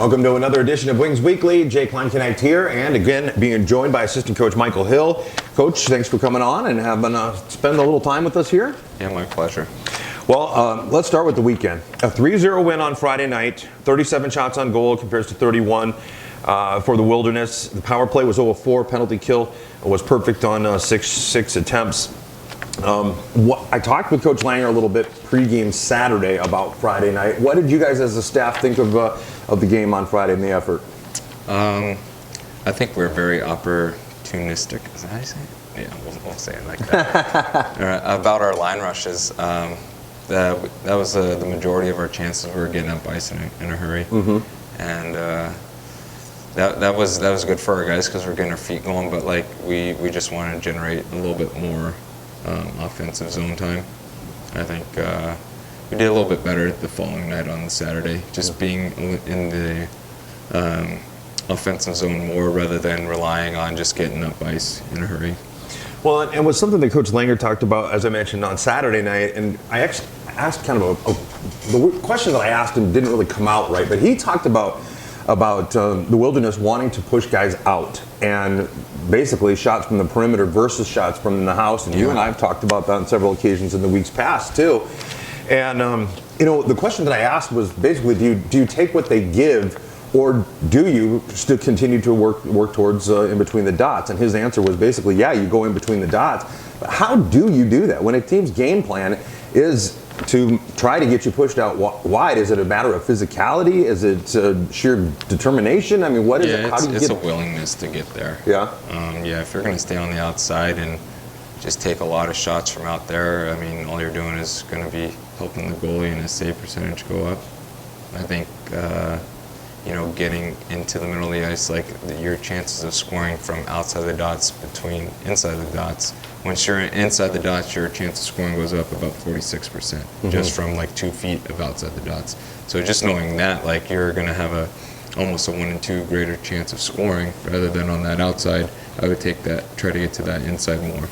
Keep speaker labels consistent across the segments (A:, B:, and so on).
A: Welcome to another edition of Wings Weekly. Jake Kleinknecht here, and again being joined by assistant coach Michael Hill. Coach, thanks for coming on and having spend a little time with us here.
B: Yeah, my pleasure.
A: Well, let's start with the weekend. A 3-0 win on Friday night, 37 shots on goal compares to 31 for the Wilderness. The power play was 0-4, penalty kill was perfect on six attempts. I talked with Coach Langer a little bit pregame Saturday about Friday night. What did you guys as a staff think of the game on Friday and the effort?
B: I think we're very opportunistic. Is that how you say it? Yeah, we'll say it like that. About our line rushes, that was the majority of our chances. We were getting up ice in a hurry, and that was good for our guys because we're getting our feet going. But like we just want to generate a little bit more offensive zone time. I think we did a little bit better the following night on the Saturday, just being in the offensive zone more rather than relying on just getting up ice in a hurry.
A: Well, and it was something that Coach Langer talked about, as I mentioned, on Saturday night, and I actually asked kind of the question that I asked him didn't really come out right, but he talked about the Wilderness wanting to push guys out and basically shots from the perimeter versus shots from the house, and you and I have talked about that on several occasions in the weeks past too. And the question that I asked was basically, do you take what they give, or do you still continue to work towards in between the dots? And his answer was basically, yeah, you go in between the dots. But how do you do that when a team's game plan is to try to get you pushed out wide? Is it a matter of physicality? Is it sheer determination? I mean, what is it? How do you
B: it's a willingness to get there.
A: Yeah.
B: If you're going to stay on the outside and just take a lot of shots from out there, I mean, all you're doing is going to be helping the goalie and his save percentage go up. I think, getting into the middle of the ice, like your chances of scoring from outside the dots between inside the dots. Once you're inside the dots, your chance of scoring goes up about 46%, just from like 2 feet of outside the dots. So just knowing that, like you're going to have almost a 1 in 2 greater chance of scoring rather than on that outside. I would take that, try to get to that inside more.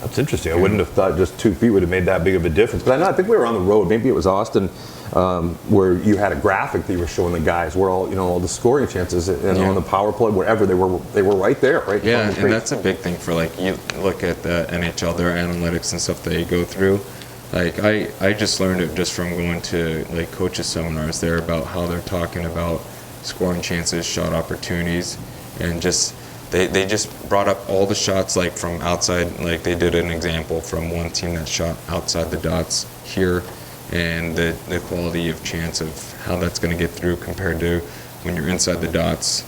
A: That's interesting. I wouldn't have thought just 2 feet would have made that big of a difference. But I think we were on the road. Maybe it was Austin, where you had a graphic that you were showing the guys where all the scoring chances and on the power play, wherever they were right there, right?
B: Yeah, and that's a big thing for you look at the NHL, their analytics and stuff they go through. Like I just learned it just from going to like coaches seminars there about how they're talking about scoring chances, shot opportunities, and just. They just brought up all the shots like from outside, like they did an example from one team that shot outside the dots here, and the quality of chance of how that's going to get through compared to when you're inside the dots,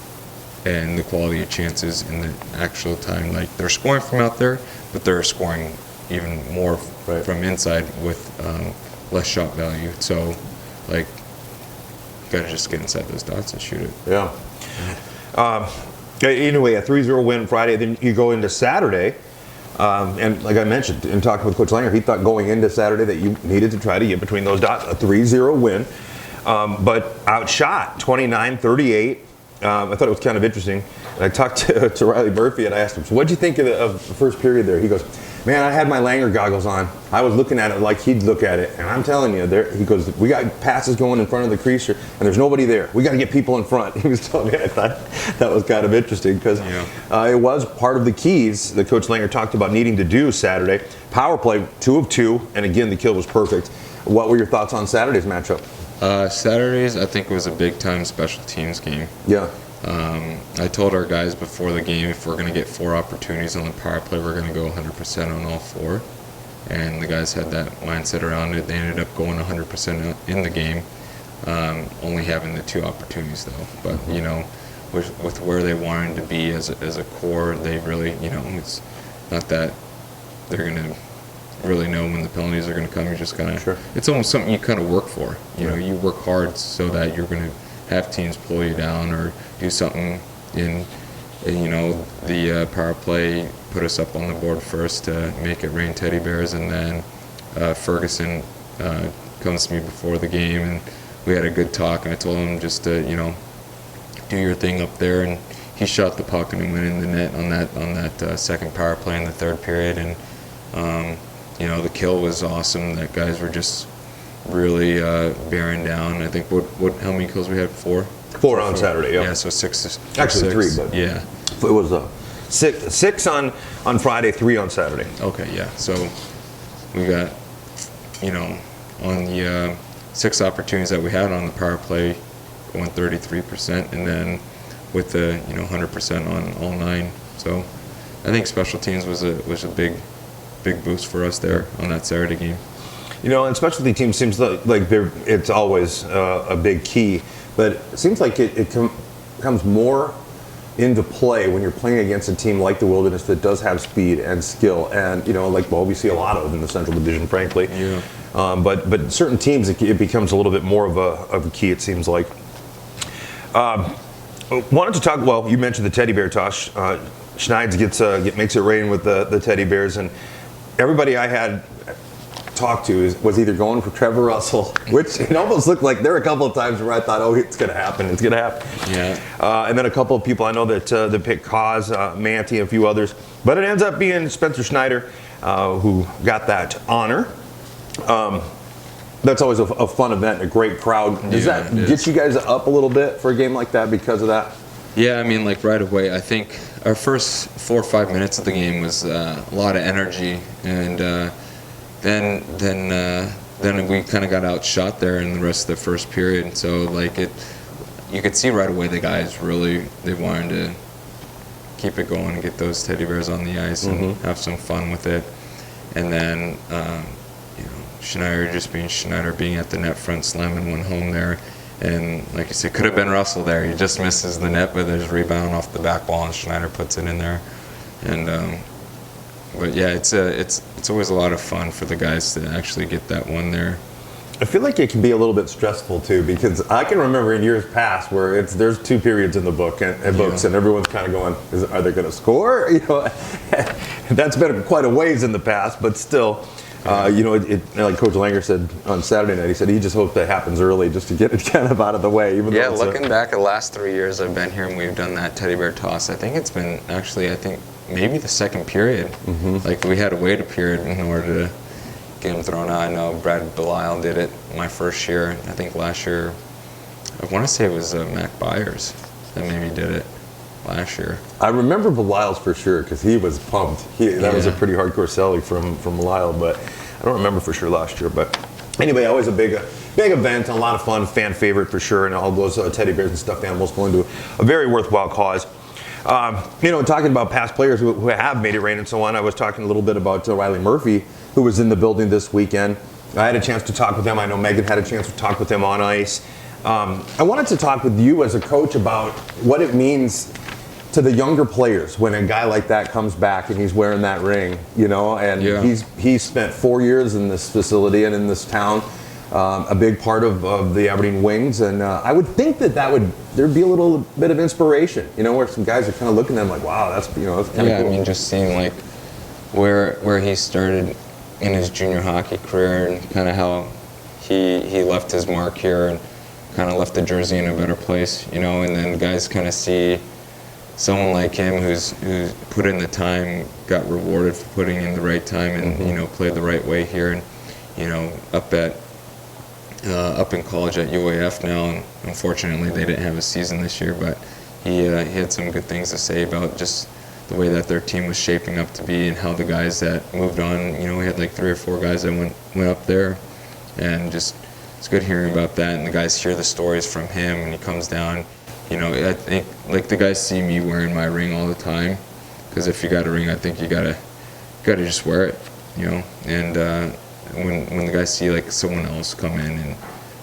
B: and the quality of chances in the actual time. Like they're scoring from out there, but they're scoring even more from inside with less shot value. So like you got to just get inside those dots and shoot it.
A: Yeah. Anyway, a 3-0 win Friday. Then you go into Saturday, and like I mentioned, in talking with Coach Langer, he thought going into Saturday that you needed to try to get between those dots. A 3-0 win, but outshot 29-38. I thought it was kind of interesting. And I talked to Riley Murphy, and I asked him, so what did you think of the first period there? He goes, man, I had my Langer goggles on. I was looking at it like he'd look at it. And I'm telling you, he goes, we got passes going in front of the crease, and there's nobody there. We got to get people in front. He was telling me, I thought that was kind of interesting because it was part of the keys that Coach Langer talked about needing to do Saturday. Power play, 2 of 2, and again, the kill was perfect. What were your thoughts on Saturday's matchup?
B: Saturdays, I think it was a big-time special teams game.
A: Yeah.
B: I told our guys before the game, if we're going to get 4 opportunities on the power play, we're going to go 100% on all 4. And the guys had that mindset around it. They ended up going 100% in the game, only having the 2 opportunities though. But with where they wanted to be as a core, they really, it's not that they're going to really know when the penalties are going to come. You're just kind of, it's almost something you kind of work for. You work hard so that you're going to have teams pull you down or do something in the power play, put us up on the board first to make it rain teddy bears, and then Ferguson comes to me before the game, and we had a good talk, and I told him just to do your thing up there, and he shot the puck and he went in the net on that second power play in the third period, and the kill was awesome. That guys were just really bearing down. I think how many kills we had? 4.
A: 4 on Saturday. Yeah.
B: Yeah, so 6.
A: Actually
B: 6.
A: 3, but
B: yeah.
A: It was 6 on Friday, 3 on Saturday.
B: Okay, yeah. So we got, on the 6 opportunities that we had on the power play, we went 33%, and then with the 100% on all 9. So I think special teams was a big boost for us there on that Saturday game.
A: And specialty teams seems like it's always a big key, but it seems like it comes more into play when you're playing against a team like the Wilderness that does have speed and skill, and we see a lot of in the Central Division, frankly.
B: Yeah.
A: But certain teams it becomes a little bit more of a key. It seems like. Wanted to talk. Well, you mentioned the teddy bear toss. Schneids makes it rain with the teddy bears, and everybody I had talked to was either going for Trevor Russell, which it almost looked like there were a couple of times where I thought, oh, it's going to happen. Yeah. And then a couple of people I know that picked Cause, Manti, and a few others. But it ends up being Spencer Schneider who got that honor. That's always a fun event, a great crowd. Does that get you guys up a little bit for a game like that because of that?
B: Yeah, I mean, right away, I think our first 4 or 5 minutes of the game was a lot of energy, and then we kind of got outshot there in the rest of the first period. So you could see right away the guys they wanted to keep it going and get those teddy bears on the ice and have some fun with it. And then Schneider just being Schneider, being at the net front, slamming one home there. And like you said, could have been Russell there. He just misses the net, but there's a rebound off the back wall, and Schneider puts it in there. And but yeah, it's always a lot of fun for the guys to actually get that one there.
A: I feel like it can be a little bit stressful too, because I can remember in years past where there's 2 periods in the books, and everyone's kind of going, are they going to score? That's been quite a ways in the past, but still. Like Coach Langer said on Saturday night, he said he just hopes that happens early just to get it kind of out of the way. Even
B: yeah, looking back at the last 3 years I've been here and we've done that teddy bear toss, I think it's been maybe the second period. Like we had to wait a period in order to get them thrown out. I know Brad Belisle did it my first year. I think last year, I want to say it was Mac Byers that maybe did it last year.
A: I remember Belisle's for sure because he was pumped. That was a pretty hardcore selling from Belisle, but I don't remember for sure last year. But anyway, always a big event, a lot of fun, fan favorite for sure, and all those teddy bears and stuffed animals going to a very worthwhile cause. Talking about past players who have made it rain and so on, I was talking a little bit about Riley Murphy, who was in the building this weekend. I had a chance to talk with him. I know Megan had a chance to talk with him on ice. I wanted to talk with you as a coach about what it means to the younger players when a guy like that comes back and he's wearing that ring, and he's spent 4 years in this facility and in this town, a big part of the Aberdeen Wings, and I would think there'd be a little bit of inspiration, where some guys are kind of looking at him like, wow, that's kind of cool.
B: I mean, just seeing like where he started in his junior hockey career and kind of how he left his mark here and kind of left the jersey in a better place, and then guys kind of see someone like him who's put in the time, got rewarded for putting in the right time, and played the right way here, and up in college at UAF now. And unfortunately, they didn't have a season this year, but he had some good things to say about just the way that their team was shaping up to be and how the guys that moved on. We had like 3 or 4 guys that went up there, and just it's good hearing about that. And the guys hear the stories from him, and he comes down. I think like the guys see me wearing my ring all the time, because if you got a ring, I think you gotta just wear it, And when the guys see like someone else come in and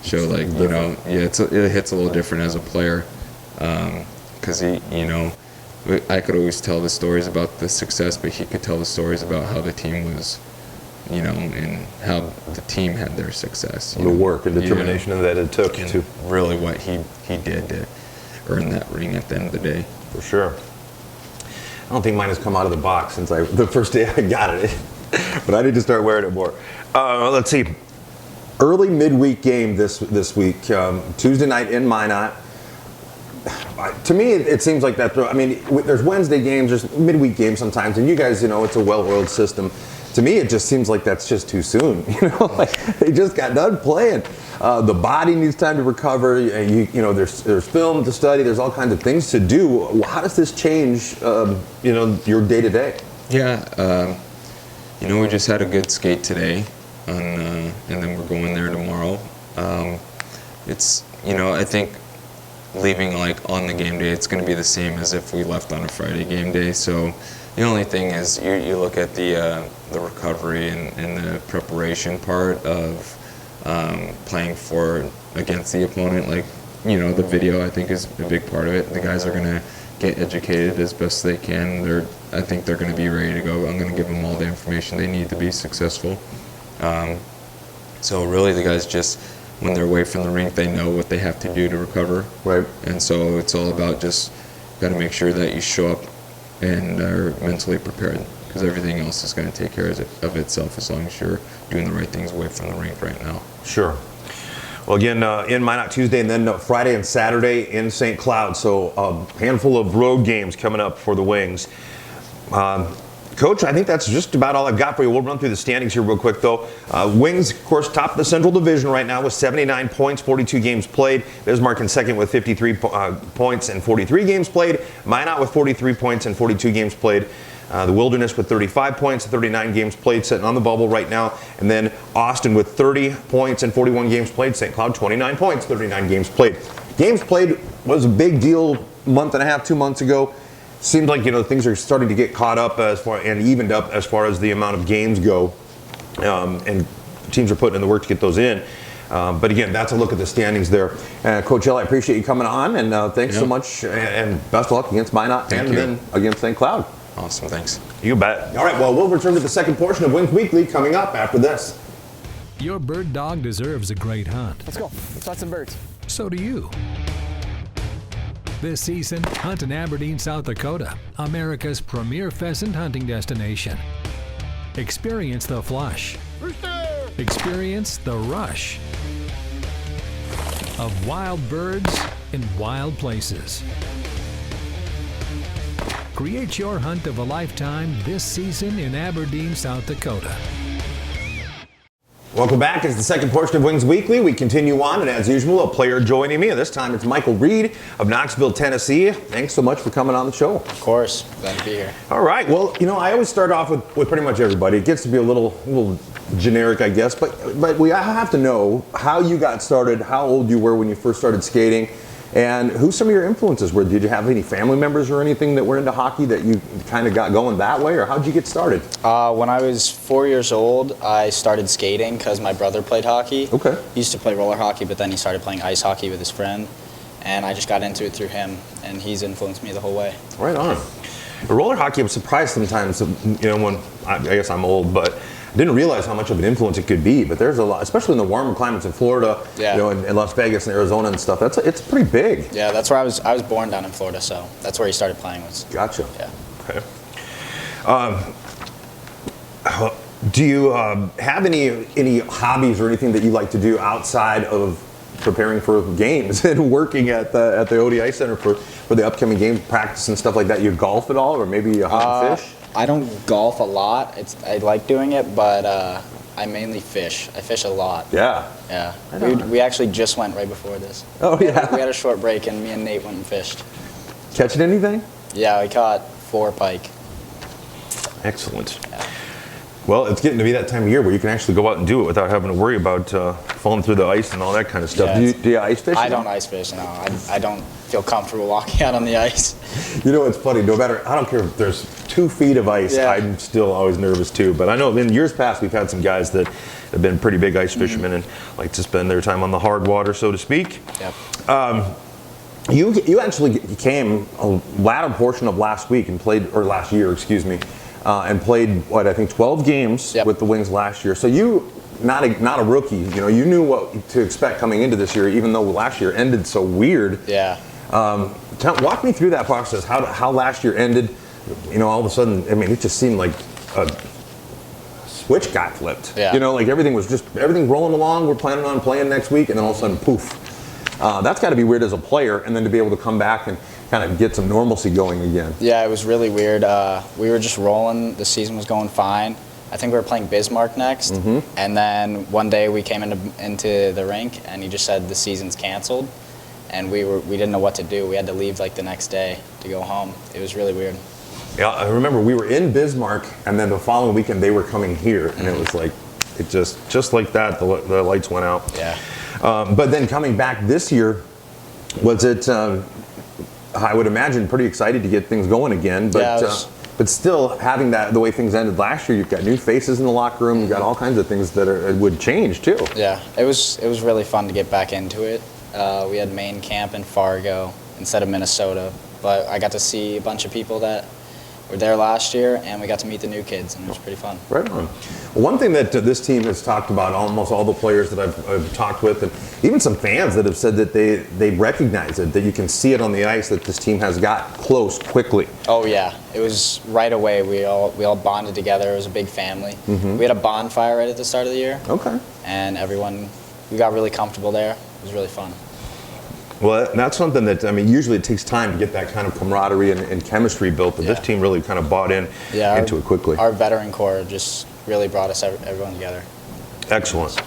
B: show like it hits a little different as a player, because I could always tell the stories about the success, but he could tell the stories about how the team was, and how the team had their success.
A: The work and determination that it took
B: and
A: to
B: really what he did to earn that ring at the end of the day.
A: For sure. I don't think mine has come out of the box since the first day I got it, but I need to start wearing it more. Let's see. Early midweek game this week, Tuesday night in Minot. To me, it seems like that. I mean, there's Wednesday games, there's midweek games sometimes, and you guys, it's a well-oiled system. to me, it just seems like that's just too soon. Like they just got done playing. The body needs time to recover. There's film to study. There's all kinds of things to do. How does this change, your day to day?
B: Yeah, we just had a good skate today, and then we're going there tomorrow. I think leaving like on the game day, it's going to be the same as if we left on a Friday game day. So the only thing is you look at the recovery and the preparation part of playing against the opponent. Like, the video I think is a big part of it. The guys are going to get educated as best they can. I think they're going to be ready to go. I'm going to give them all the information they need to be successful. So really the guys just, when they're away from the rink, they know what they have to do to recover.
A: Right.
B: And so it's all about just got to make sure that you show up and are mentally prepared, because everything else is going to take care of itself as long as you're doing the right things away from the rink right now.
A: Sure. Well, again, in Minot Tuesday, and then Friday and Saturday in St. Cloud. So a handful of road games coming up for the Wings. Coach, I think that's just about all I've got for you. We'll run through the standings here real quick, though. Wings, of course, top of the Central Division right now with 79 points, 42 games played. Bismarck in second with 53 points and 43 games played. Minot with 43 points and 42 games played. The Wilderness with 35 points and 39 games played, sitting on the bubble right now. And then Austin with 30 points and 41 games played. St. Cloud, 29 points, 39 games played. Games played was a big deal a month and a half, 2 months ago. Seems like, things are starting to get caught up and evened up as far as the amount of games go. And teams are putting in the work to get those in. But again, that's a look at the standings there. Coach Hill, I appreciate you coming on, and thanks so much, and best of luck against Minot then against St. Cloud.
B: Awesome, thanks.
A: You bet. All right, well, we'll return to the second portion of Wings Weekly coming up after this.
C: Your bird dog deserves a great hunt.
D: Let's go. Let's hunt some birds.
C: So do you. This season, hunt in Aberdeen, South Dakota, America's premier pheasant hunting destination. Experience the flush. Experience the rush of wild birds in wild places. Create your hunt of a lifetime this season in Aberdeen, South Dakota.
A: Welcome back. It's the second portion of Wings Weekly. We continue on, and as usual, a player joining me. This time it's Michael Reed of Knoxville, Tennessee. Thanks so much for coming on the show.
D: Of course. Glad to be here.
A: All right. Well, I always start off with pretty much everybody. It gets to be a little generic, I guess, but we have to know how you got started, how old you were when you first started skating, and who some of your influences were. Did you have any family members or anything that were into hockey that you kind of got going that way, or how'd you get started?
D: When I was 4 years old, I started skating because my brother played hockey.
A: Okay.
D: He used to play roller hockey, but then he started playing ice hockey with his friend, and I just got into it through him, and he's influenced me the whole way.
A: Right on. Roller hockey, I'm surprised sometimes, when I guess I'm old, but I didn't realize how much of an influence it could be. But there's a lot, especially in the warmer climates in Florida, in Las Vegas and Arizona and stuff. It's pretty big.
D: Yeah, that's where I was born down in Florida, so that's where he started playing.
A: Gotcha.
D: Yeah.
A: Okay. Do you have any hobbies or anything that you like to do outside of preparing for games and working at the ODI Center for the upcoming games, practice and stuff like that? You golf at all, or maybe you hunt and fish?
D: I don't golf a lot. I like doing it, but I mainly fish. I fish a lot.
A: Yeah.
D: Yeah. We actually just went right before this.
A: Oh, yeah.
D: We had a short break, and me and Nate went and fished.
A: Catching anything?
D: Yeah, we caught 4 pike.
A: Excellent.
D: Yeah.
A: Well, it's getting to be that time of year where you can actually go out and do it without having to worry about falling through the ice and all that kind of stuff.
D: Yeah,
A: do you ice fish?
D: I don't ice fish, no. I don't feel comfortable walking out on the ice.
A: It's funny. No matter, I don't care if there's 2 feet of ice, I'm still always nervous too. But I know in years past we've had some guys that have been pretty big ice fishermen and like to spend their time on the hard water, so to speak.
D: Yep.
A: You actually came a latter portion of last week and played, or last year, excuse me, and played I think 12 games with the Wings last year. So you, not a rookie, you knew what to expect coming into this year, even though last year ended so weird.
D: Yeah.
A: Walk me through that process. How last year ended. All of a sudden, it just seemed like a switch got flipped.
D: Yeah.
A: Like everything rolling along. We're planning on playing next week, and then all of a sudden, poof. That's got to be weird as a player, and then to be able to come back and kind of get some normalcy going again.
D: Yeah, it was really weird. We were just rolling. The season was going fine, I think we were playing Bismarck next, and then one day we came into the rink, and he just said the season's canceled, and we didn't know what to do. We had to leave like the next day to go home. It was really weird.
A: Yeah, I remember we were in Bismarck, and then the following weekend they were coming here, and it was like, it just like that, the lights went out.
D: Yeah.
A: But then coming back this year, was it? I would imagine pretty excited to get things going again, but.
D: Yeah,
A: but still, having that the way things ended last year, you've got new faces in the locker room. You've got all kinds of things that would change too.
D: Yeah, it was really fun to get back into it. We had main camp in Fargo instead of Minnesota, but I got to see a bunch of people that were there last year, and we got to meet the new kids, and it was pretty fun.
A: Right on. Well, one thing that this team has talked about, almost all the players that I've talked with, and even some fans that have said that they recognize it, that you can see it on the ice, that this team has got close quickly.
D: Oh yeah, it was right away. We all bonded together. It was a big family. We had a bonfire right at the start of the year.
A: Okay.
D: And we got really comfortable there. It was really fun.
A: Well, that's something that, I mean, usually it takes time to get that kind of camaraderie and chemistry built, but this team really kind of bought into it quickly.
D: Our veteran core just really brought everyone together.
A: Excellent.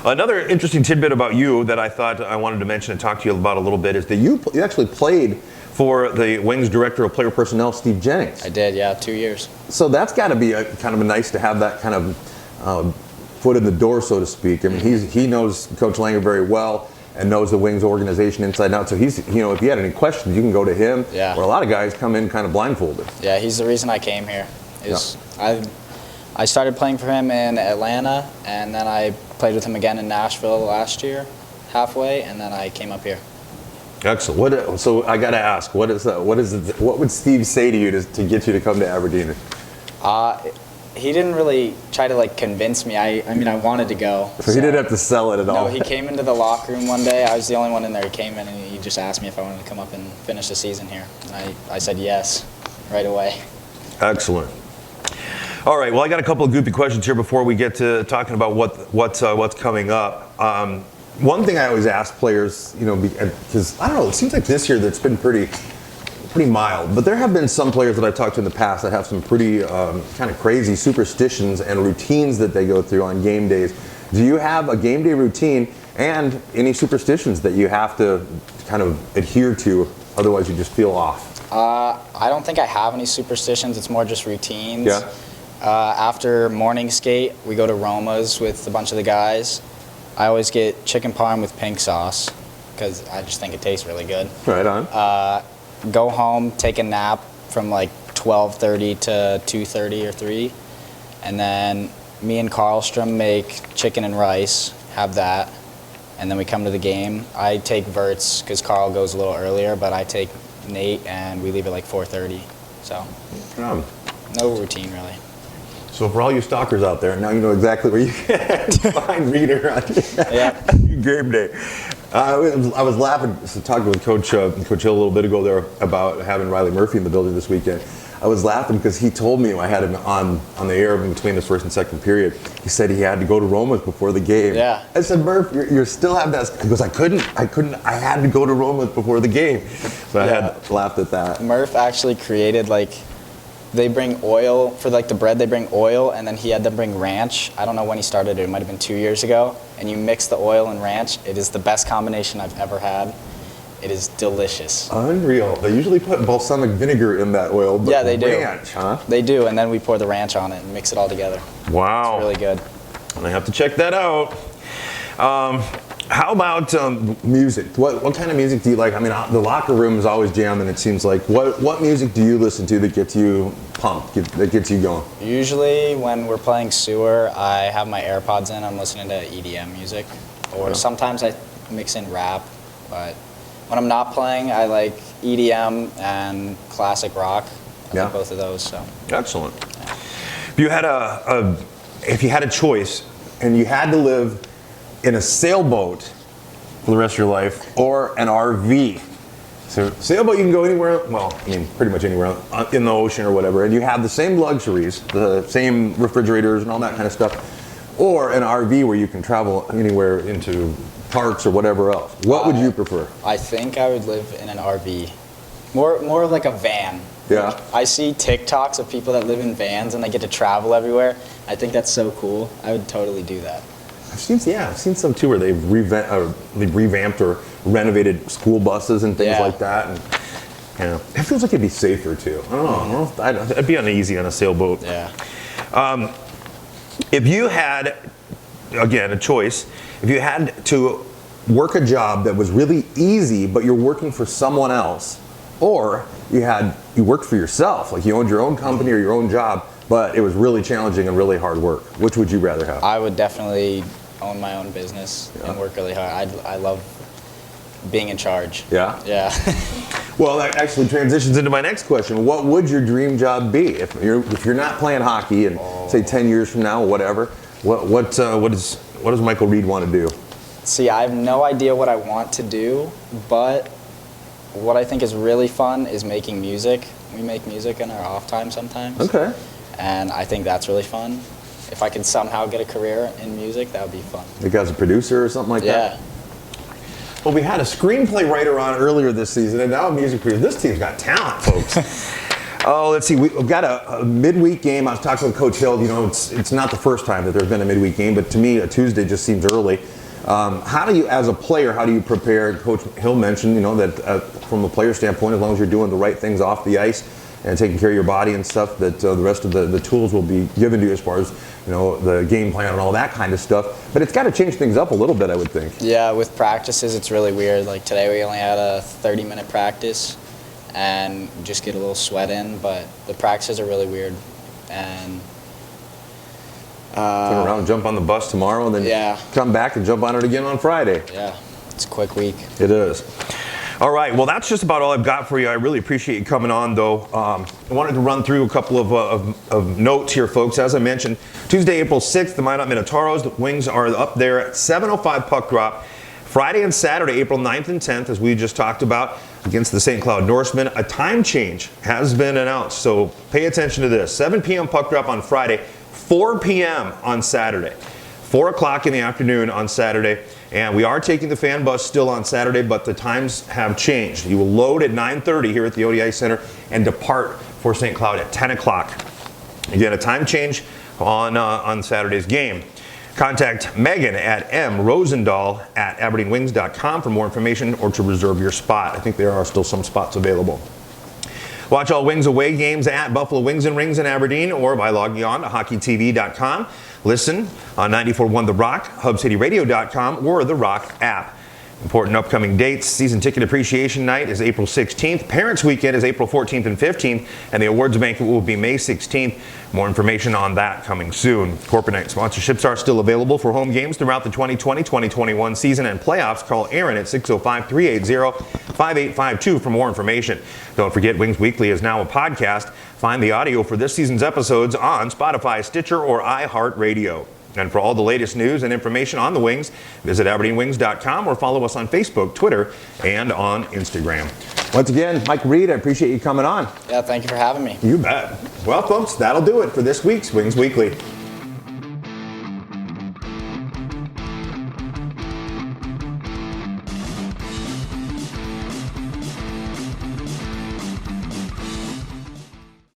A: Another interesting tidbit about you that I thought I wanted to mention and talk to you about a little bit is that you actually played for the Wings Director of Player Personnel, Steve Jennings.
D: I did, yeah, 2 years.
A: So that's got to be kind of nice to have that kind of foot in the door, so to speak. I mean, he knows Coach Langer very well and knows the Wings organization inside and out. So he's, if you had any questions, you can go to him.
D: Yeah.
A: Or a lot of guys come in kind of blindfolded.
D: Yeah, he's the reason I came here. I started playing for him in Atlanta, and then I played with him again in Nashville last year, halfway, and then I came up here.
A: Excellent. So I got to ask, what would Steve say to you to get you to come to Aberdeen?
D: He didn't really try to convince me. I mean, I wanted to go.
A: So he didn't have to sell it at all.
D: No, he came into the locker room one day. I was the only one in there. He came in and he just asked me if I wanted to come up and finish the season here. And I said yes right away.
A: Excellent. All right. Well, I got a couple of goofy questions here before we get to talking about what's coming up. One thing I always ask players, because I don't know, it seems like this year that's been pretty mild, but there have been some players that I've talked to in the past that have some pretty kind of crazy superstitions and routines that they go through on game days. Do you have a game day routine and any superstitions that you have to kind of adhere to, otherwise you just feel off?
D: I don't think I have any superstitions. It's more just routines.
A: Yeah.
D: After morning skate, we go to Roma's with a bunch of the guys. I always get chicken parm with pink sauce because I just think it tastes really good.
A: Right on.
D: Go home, take a nap from 12:30 to 2:30 or 3, and then me and Karlstrom make chicken and rice, have that, and then we come to the game. I take Verts because Carl goes a little earlier, but I take Nate and we leave at 4:30. So no routine really.
A: So for all you stalkers out there, now you know exactly where you can find Reader on game day. I was laughing, talking with Coach Hill a little bit ago there about having Riley Murphy in the building this weekend. I was laughing because he told me I had him on the air in between his first and second period. He said he had to go to Roma's before the game.
D: Yeah.
A: I said, Murph, you still have that. He goes, I couldn't. I had to go to Roma's before the game. So I had laughed at that.
D: Murph actually created they bring oil for the bread. They bring oil, and then he had them bring ranch. I don't know when he started it. It might have been 2 years ago. And you mix the oil and ranch. It is the best combination I've ever had. It is delicious.
A: Unreal. They usually put balsamic vinegar in that oil. But
D: yeah, they do.
A: Ranch, huh?
D: They do, and then we pour the ranch on it and mix it all together.
A: Wow.
D: It's really good.
A: I have to check that out. How about music? What kind of music do you like? I mean, the locker room is always jamming, it seems like. What music do you listen to that gets you pumped, that gets you going?
D: Usually when we're playing sewer, I have my AirPods in. I'm listening to EDM music. Or sometimes I mix in rap. But when I'm not playing, I like EDM and classic rock. I like both of those. So.
A: Excellent. If you had a choice and you had to live in a sailboat for the rest of your life or an RV. So sailboat, you can go anywhere, well, I mean, pretty much anywhere in the ocean or whatever, and you have the same luxuries, the same refrigerators and all that kind of stuff, or an RV where you can travel anywhere into parks or whatever else. What would you prefer?
D: I think I would live in an RV. More like a van
A: Yeah.
D: I see TikToks of people that live in vans and they get to travel everywhere. I think that's so cool. I would totally do that.
A: I've seen some too where they've revamped or renovated school buses and things
D: Yeah.
A: like that. And it feels like it'd be safer too. I don't know. I'd be uneasy on a sailboat.
D: Yeah.
A: If you had, again, a choice, if you had to work a job that was really easy, but you're working for someone else, or you worked for yourself, like you owned your own company or your own job, but it was really challenging and really hard work, which would you rather have?
D: I would definitely own my own business and work really hard. I love being in charge.
A: Yeah?
D: Yeah.
A: Well, that actually transitions into my next question. What would your dream job be if you're not playing hockey and say 10 years from now or whatever? What does Michael Reed want to do?
D: See, I have no idea what I want to do, but what I think is really fun is making music. We make music in our off time sometimes.
A: Okay.
D: And I think that's really fun. If I could somehow get a career in music, that would be fun.
A: Like as a producer or something like that?
D: Yeah.
A: Well, we had a screenplay writer on earlier this season, and now a music producer. This team's got talent, folks. Oh, let's see. We've got a midweek game. I was talking with Coach Hill. It's not the first time that there's been a midweek game, but to me, a Tuesday just seems early. How do you, as a player, how do you prepare? Coach Hill mentioned, that from a player standpoint, as long as you're doing the right things off the ice and taking care of your body and stuff, that the rest of the tools will be given to you as far as the game plan and all that kind of stuff. But it's got to change things up a little bit, I would think.
D: Yeah, with practices, it's really weird. Like today, we only had a 30-minute practice, and just get a little sweat in. But the practices are really weird, and
A: Turn around and jump on the bus tomorrow, and then come back and jump on it again on Friday.
D: Yeah, it's a quick week.
A: It is. All right, well, that's just about all I've got for you. I really appreciate you coming on, though. I wanted to run through a couple of notes here, folks. As I mentioned, Tuesday, April 6th, the Minot Minotauros. The Wings are up there at 7:05 puck drop. Friday and Saturday, April 9th and 10th, as we just talked about, against the St. Cloud Norsemen. A time change has been announced, so pay attention to this. 7 p.m. puck drop on Friday, 4 p.m. on Saturday. 4 o'clock in the afternoon on Saturday. And we are taking the fan bus still on Saturday, but the times have changed. You will load at 9:30 here at the ODI Center and depart for St. Cloud at 10 o'clock. Again, a time change on Saturday's game. Contact Megan at mrosendahl@aberdeenwings.com for more information or to reserve your spot. I think there are still some spots available. Watch all Wings away games at Buffalo Wings and Rings in Aberdeen or by logging on to hockeytv.com. Listen on 94.1 The Rock, hubcityradio.com, or the Rock app. Important upcoming dates. Season ticket appreciation night is April 16th. Parents Weekend is April 14th and 15th. And the awards banquet will be May 16th. More information on that coming soon. Corporate night sponsorships are still available for home games throughout the 2020-2021 season and playoffs. Call Aaron at 605-380-5852 for more information. Don't forget, Wings Weekly is now a podcast. Find the audio for this season's episodes on Spotify, Stitcher, or iHeartRadio. And for all the latest news and information on the Wings, visit aberdeenwings.com or follow us on Facebook, Twitter, and on Instagram. Once again, Mike Reed, I appreciate you coming on.
D: Yeah, thank you for having me.
A: You bet. Well, folks, that'll do it for this week's Wings Weekly.